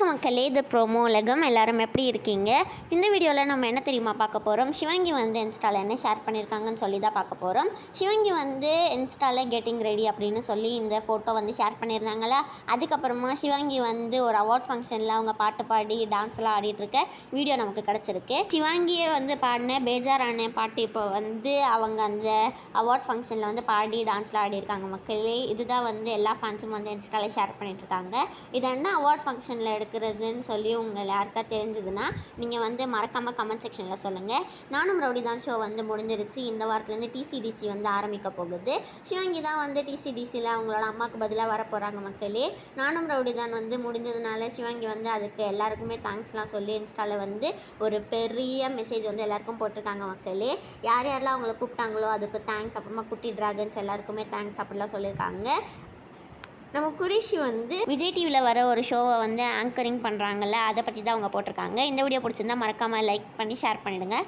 வணக்கம் மக்களே, இது ப்ரோமோ உலகம். எல்லாரும் எப்படி இருக்கீங்க? இந்த வீடியோவில் நம்ம என்ன தெரியுமா பார்க்க போகிறோம்? சிவங்கி வந்து இன்ஸ்டாவில் என்ன ஷேர் பண்ணியிருக்காங்கன்னு சொல்லி தான் பார்க்க போகிறோம். சிவங்கி வந்து இன்ஸ்டாவில் கெட்டிங் ரெடி அப்படின்னு சொல்லி இந்த ஃபோட்டோ வந்து ஷேர் பண்ணியிருந்தாங்களா. அதுக்கப்புறமா சிவங்கி வந்து ஒரு அவார்ட் ஃபங்க்ஷனில் அவங்க பாட்டு பாடி டான்ஸ்லாம் ஆடிட்டுருக்க வீடியோ நமக்கு கிடச்சிருக்கு. சிவங்கியை வந்து பாடின பேஜாரான பாட்டு இப்போ வந்து அவங்க அந்த அவார்ட் ஃபங்க்ஷனில் வந்து பாடி டான்ஸ்லாம் ஆடியிருக்காங்க மக்களே. இதுதான் வந்து எல்லா ஃபேன்ஸும் வந்து இன்ஸ்டாவில் ஷேர் பண்ணிட்டுருக்காங்க. இது என்ன அவார்ட் ஃபங்க்ஷனில் எடுக்கிறதுன்னு சொல்லி உங்கள் யாருக்கா தெரிஞ்சதுன்னா நீங்கள் வந்து மறக்காமல் கமெண்ட் செக்ஷனில் சொல்லுங்கள். நானும் ரவுடி தான் ஷோ வந்து முடிஞ்சிருச்சு. இந்த வாரத்துலேருந்து டிசிடிசி வந்து ஆரம்பிக்க போகுது. சிவங்கி தான் வந்து டிசிடிசியில் அவங்களோட அம்மாவுக்கு பதிலாக வர போகிறாங்க மக்களே. நானும் ரவுடி தான் வந்து முடிஞ்சதுனால சிவங்கி வந்து அதுக்கு எல்லாருக்குமே தேங்க்ஸ்லாம் சொல்லி இன்ஸ்டாவில் வந்து ஒரு பெரிய மெசேஜ் வந்து எல்லாருக்கும் போட்டிருக்காங்க மக்களே. யார் யாரெல்லாம் அவங்கள கூப்பிட்டாங்களோ அதுக்கு தேங்க்ஸ். அப்புறமா குட்டி ட்ராகன்ஸ் எல்லாருக்குமே தேங்க்ஸ் அப்படிலாம் சொல்லியிருக்காங்க. நம்ம குரிஷி வந்து விஜய் டிவியில் வர ஒரு ஷோவை வந்து ஆங்கரிங் பண்ணுறாங்கல்ல, அதை பற்றி தான் அவங்க போட்டிருக்காங்க. இந்த வீடியோ பிடிச்சிருந்தா மறக்காமல் லைக் பண்ணி ஷேர் பண்ணிவிடுங்க.